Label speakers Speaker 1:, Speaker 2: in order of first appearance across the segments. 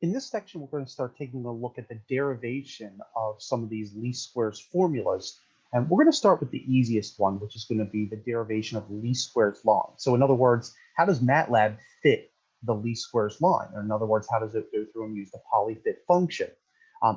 Speaker 1: In this section, we're going to start taking a look at the derivation of some of these least squares formulas. And we're going to start with the easiest one, which is going to be the derivation of least squares line. So in other words, how does MATLAB fit the least squares line? Or in other words, how does it go through and use the polyfit function?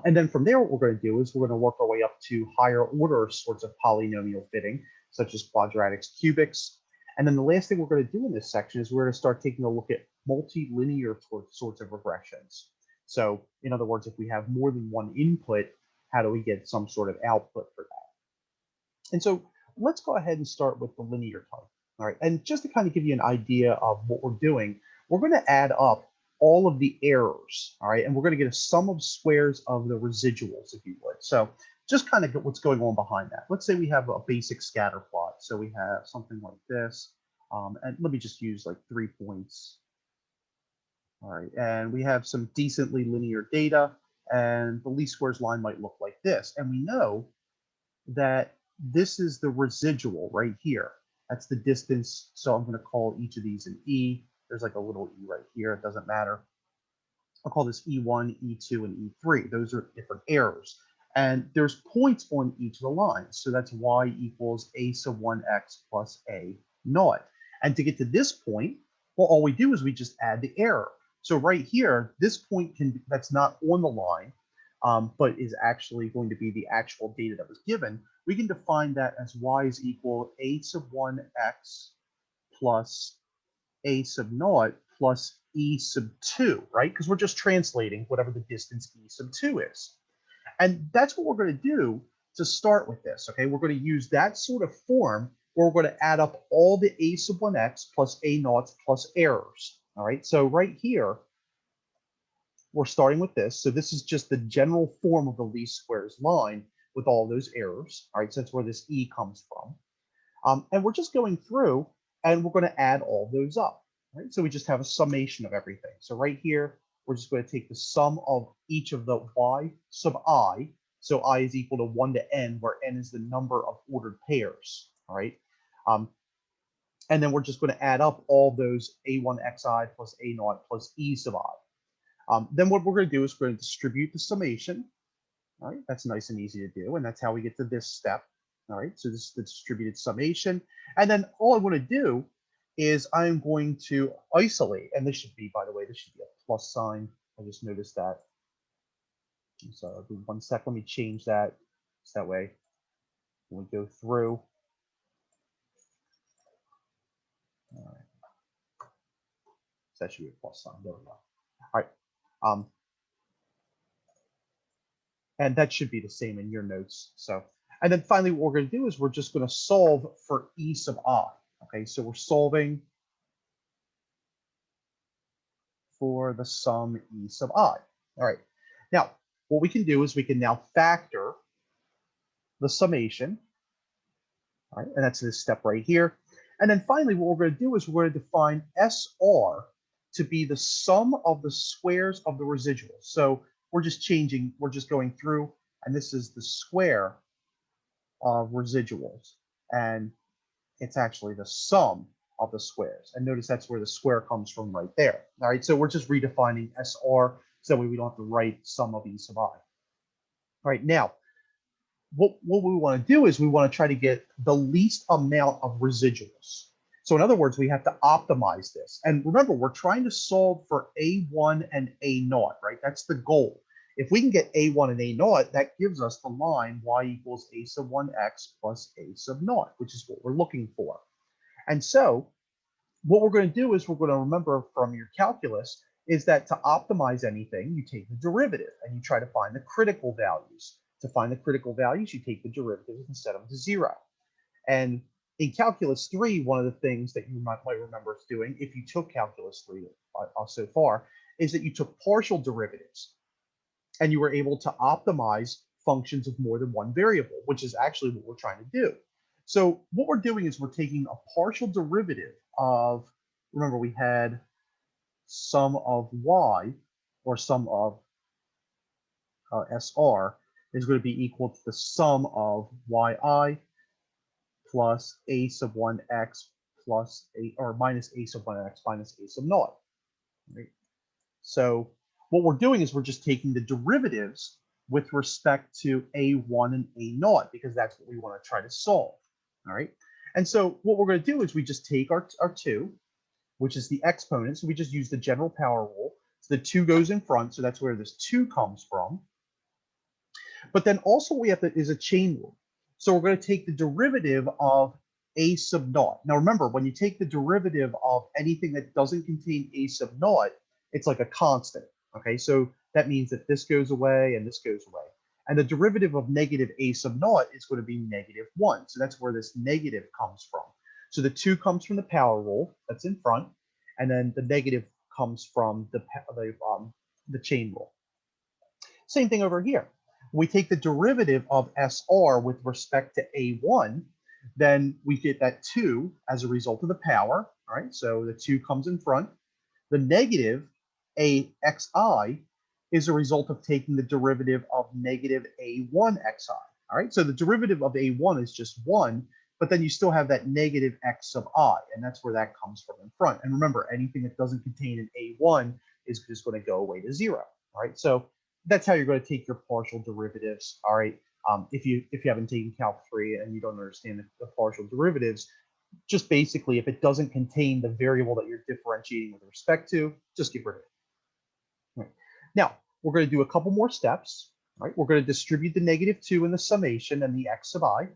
Speaker 1: And then from there, what we're going to do is we're going to work our way up to higher order sorts of polynomial fitting, such as quadratics, cubics. And then the last thing we're going to do in this section is we're going to start taking a look at multilinear sorts of regressions. So in other words, if we have more than one input, how do we get some sort of output for that? And so let's go ahead and start with the linear type. All right, and just to kind of give you an idea of what we're doing, we're going to add up all of the errors, all right, and we're going to get a sum of squares of the residuals, if you would. So just kind of get what's going on behind that. Let's say we have a basic scatter plot. So we have something like this, and let me just use like 3 points. All right, and we have some decently linear data, and the least squares line might look like this. And we know that this is the residual right here. That's the distance. So I'm going to call each of these an E. There's like a little E right here. It doesn't matter. I'll call this E1, E2, and E3. Those are different errors. And there's points on each of the lines. So that's Y equals A sub 1x plus A naught. And to get to this point, well, all we do is we just add the error. So right here, this point that's not on the line, but is actually going to be the actual data that was given. We can define that as Y is equal A sub 1x plus A sub naught plus E sub 2, right? Because we're just translating whatever the distance E sub 2 is. And that's what we're going to do to start with this, okay? We're going to use that sort of form where we're going to add up all the A sub 1x plus A naughts plus errors, all right? So right here, we're starting with this. So this is just the general form of the least squares line with all those errors, all right? So that's where this E comes from. And we're just going through and we're going to add all those up, right? So we just have a summation of everything. So right here, we're just going to take the sum of each of the Y sub I. So I is equal to 1 to n, where n is the number of ordered pairs, all right? And then we're just going to add up all those A1xi plus A naught plus E sub I. Then what we're going to do is we're going to distribute the summation. All right, that's nice and easy to do, and that's how we get to this step. All right, so this is the distributed summation. And then all I want to do is I'm going to isolate, and this should be, by the way, this should be a plus sign. I just noticed that. So 1 sec, let me change that. So that way, when we go through. All right, so that should be a plus sign. There we go. All right. And that should be the same in your notes. So, and then finally, what we're going to do is we're just going to solve for E sub I. Okay, so we're solving for the sum E sub I. All right. Now, what we can do is we can now factor the summation. All right, and that's this step right here. And then finally, what we're going to do is we're going to define SR to be the sum of the squares of the residuals. So we're just changing, we're just going through, and this is the square of residuals. And it's actually the sum of the squares. And notice that's where the square comes from right there. All right, so we're just redefining SR so that way we don't have to write sum of E sub I. All right, now, what we want to do is we want to try to get the least amount of residuals. So in other words, we have to optimize this. And remember, we're trying to solve for A1 and A naught, right? That's the goal. If we can get A1 and A naught, that gives us the line Y equals A sub 1x plus A sub naught, which is what we're looking for. And so what we're going to do is we're going to remember from your calculus is that to optimize anything, you take the derivative and you try to find the critical values. To find the critical values, you take the derivative and set them to 0. And in calculus 3, one of the things that you might remember us doing, if you took calculus 3 so far, is that you took partial derivatives and you were able to optimize functions of more than one variable, which is actually what we're trying to do. So what we're doing is we're taking a partial derivative of, remember we had sum of y, or sum of SR, is going to be equal to the sum of yi plus a sub 1x plus a, or minus a sub 1x minus a sub naught. Right? So what we're doing is we're just taking the derivatives with respect to A1 and A0 because that's what we want to try to solve. All right. And so what we're going to do is we just take our 2, which is the exponent. So we just use the general power rule. So the 2 goes in front. So that's where this 2 comes from. But then also we have is a chain rule. So we're going to take the derivative of a sub naught. Now remember, when you take the derivative of anything that doesn't contain a sub naught, it's like a constant. Okay, so that means that this goes away and this goes away. And the derivative of negative a sub naught is going to be -1. So that's where this negative comes from. So the 2 comes from the power rule that's in front, and then the negative comes from the chain rule. Same thing over here. We take the derivative of SR with respect to A1, then we get that 2 as a result of the power. All right, so the 2 comes in front. The negative AXI is a result of taking the derivative of negative A1XI. All right, so the derivative of A1 is just 1, but then you still have that negative X sub I, and that's where that comes from in front. And remember, anything that doesn't contain an A1 is just going to go away to 0. All right, so that's how you're going to take your partial derivatives. All right. If you haven't taken Calc 3 and you don't understand the partial derivatives, just basically if it doesn't contain the variable that you're differentiating with respect to, just get rid of it. Right. Now we're going to do a couple more steps. Right. We're going to distribute the -2 in the summation and the X sub I.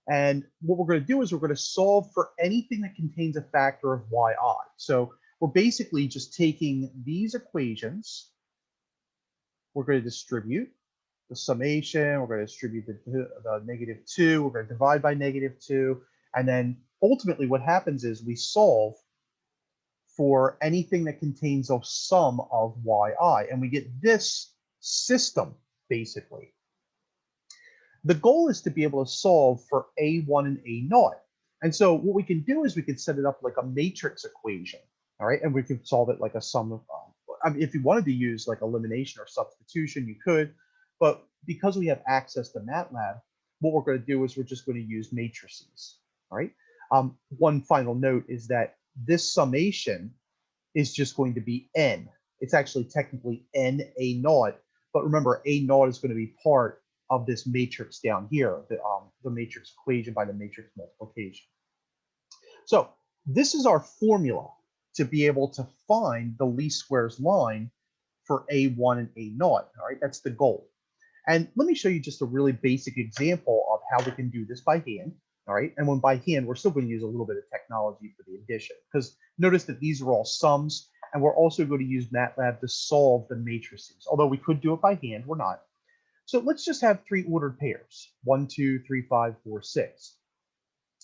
Speaker 1: And what we're going to do is we're going to solve for anything that contains a factor of yi. So we're basically just taking these equations. We're going to distribute the summation, we're going to distribute the -2, we're going to divide by -2, and then ultimately what happens is we solve for anything that contains a sum of yi, and we get this system, basically. The goal is to be able to solve for A1 and A0. And so what we can do is we can set it up like a matrix equation, all right? And we can solve it like a sum of, I mean, if you wanted to use like elimination or substitution, you could, but because we have access to MATLAB, what we're going to do is we're just going to use matrices, all right? One final note is that this summation is just going to be n. It's actually technically n A0, but remember A0 is going to be part of this matrix down here, the matrix equation by the matrix multiplication. So this is our formula to be able to find the least squares line for A1 and A0. All right, that's the goal. And let me show you just a really basic example of how we can do this by hand. All right, and when by hand, we're still going to use a little bit of technology for the addition, because notice that these are all sums, and we're also going to use MATLAB to solve the matrices. Although we could do it by hand, we're not. So let's just have 3 ordered pairs, 1, 2, 3, 5, 4, 6.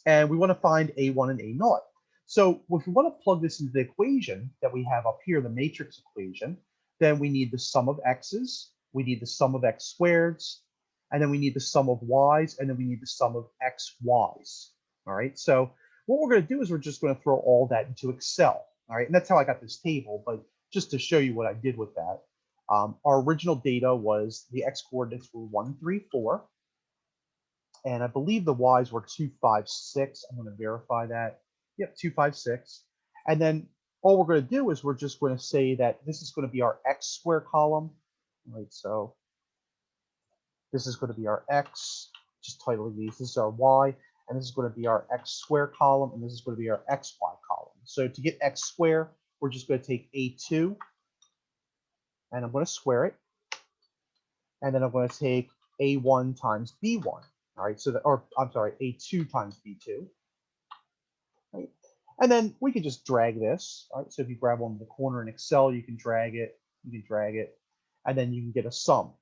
Speaker 1: And we want to find A1 and A0. So if we want to plug this into the equation that we have up here, the matrix equation, then we need the sum of x's, we need the sum of x squareds, and then we need the sum of y's, and then we need the sum of xy's. All right, so what we're going to do is we're just going to throw all that into Excel. All right, and that's how I got this table, but just to show you what I did with that. Our original data was the x coordinates were 1, 3, 4. And I believe the y's were 2, 5, 6. I'm going to verify that. Yep, 2, 5, 6. And then all we're going to do is we're just going to say that this is going to be our x square column. Right, so this is going to be our x, just titling these. This is our y, and this is going to be our x square column, and this is going to be our xy column. So to get x square, we're just going to take A2, and I'm going to square it. And then I'm going to take A1 times B1. All right, so that, or I'm sorry, A2 times B2. Right? And then we can just drag this. All right, so if you grab one in the corner in Excel, you can drag it, and then you can get a sum.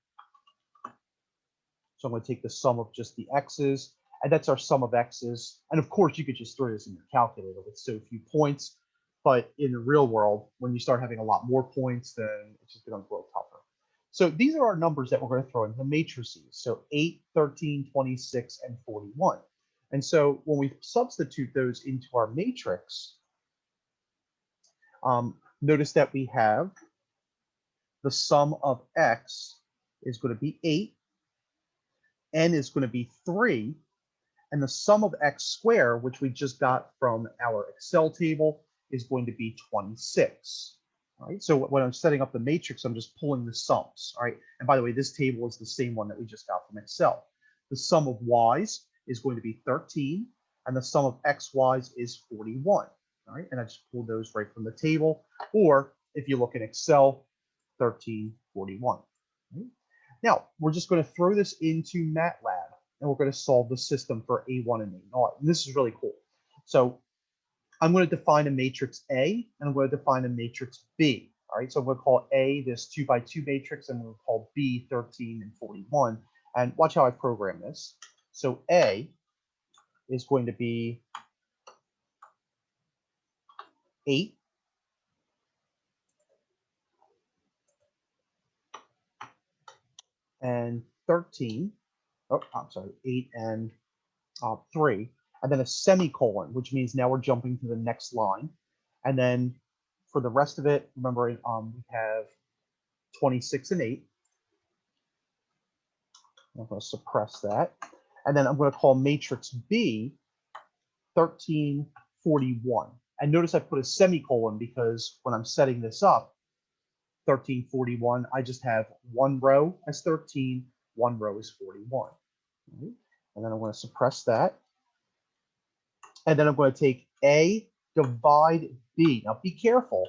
Speaker 1: So I'm going to take the sum of just the x's, and that's our sum of x's. And of course, you could just throw this in your calculator with so few points. But in the real world, when you start having a lot more points, then it's just going to grow tougher. So these are our numbers that we're going to throw into the matrices. So 8, 13, 26, and 41. And so when we substitute those into our matrix, notice that we have the sum of x is going to be 8, n is going to be 3, and the sum of x squared, which we just got from our Excel table, is going to be 26. All right, so when I'm setting up the matrix, I'm just pulling the sums. All right, and by the way, this table is the same one that we just got from Excel. The sum of y's is going to be 13, and the sum of xy's is 41. All right, and I just pulled those right from the table. Or if you look in Excel, 1341. Right? Now, we're just going to throw this into MATLAB, and we're going to solve the system for A1 and A0. And this is really cool. So I'm going to define a matrix A, and I'm going to define a matrix B. All right, so I'm going to call A this 2 by 2 matrix, and we'll call B 13 and 41. And watch how I program this. So A is going to be 8, and 13. Oh, I'm sorry, 8 and 3, and then a semicolon, which means now we're jumping to the next line. And then for the rest of it, remember, we have 26 and 8. I'm going to suppress that. And then I'm going to call matrix B 1341. And notice I put a semicolon because when I'm setting this up, 1341, I just have one row as 13, one row is 41. And then I'm going to suppress that. And then I'm going to take A divide B. Now be careful.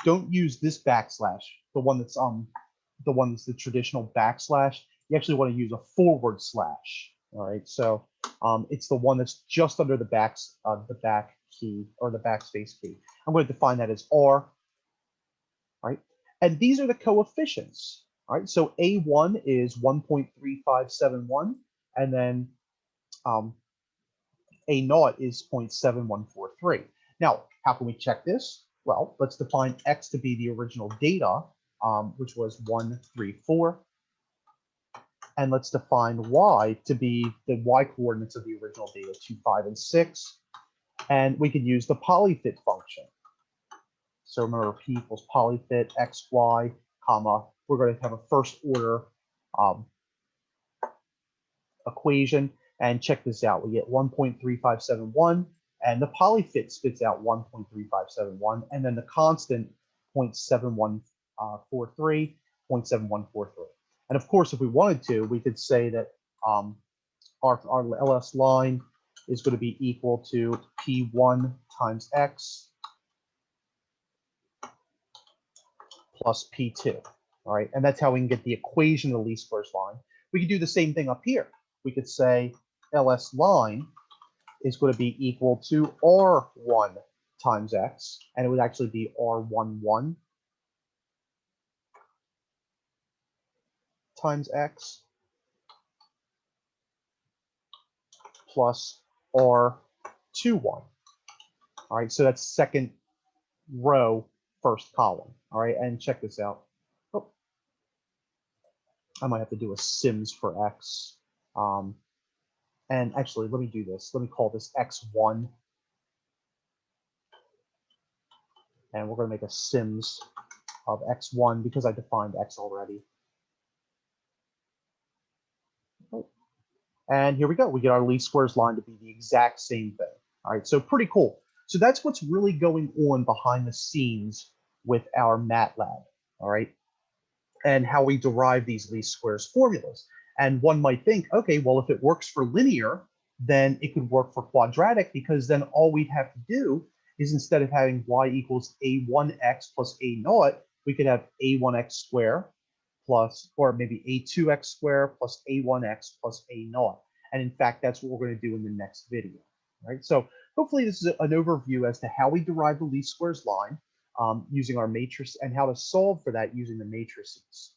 Speaker 1: Don't use this backslash, the one that's the traditional backslash. You actually want to use a forward slash. All right, so it's the one that's just under the back key or the backspace key. I'm going to define that as R. Right, and these are the coefficients. All right, so A1 is 1.3571, and then A0 is 0.7143. Now, how can we check this? Well, let's define X to be the original data, which was 134. And let's define Y to be the Y coordinates of the original data, 2, 5, and 6. And we can use the polyfit function. So remember, P equals polyfit X, Y, comma. We're going to have a first order equation. And check this out. We get 1.3571, and the polyfit spits out 1.3571, and then the constant 0.7143, 0.7143. And of course, if we wanted to, we could say that our LS line is going to be equal to P1 times X plus P2. All right, and that's how we can get the equation of the least squares line. We could do the same thing up here. We could say LS line is going to be equal to R1 times X, and it would actually be R11 times X plus R21. All right, so that's second row, first column. All right, and check this out. Oh, I might have to do a sims for X. And actually, let me do this. Let me call this X1. And we're going to make a sims of X1 because I defined X already. And here we go. We get our least squares line to be the exact same thing. All right, so pretty cool. So that's what's really going on behind the scenes with our MATLAB, all right, and how we derive these least squares formulas. And one might think, okay, well, if it works for linear, then it could work for quadratic, because then all we'd have to do is, instead of having y equals a1x plus a0, we could have a1x squared plus, or maybe a2x squared plus a1x plus a0. And in fact, that's what we're going to do in the next video. Right? So hopefully this is an overview as to how we derive the least squares line using our matrix, and how to solve for that using the matrices.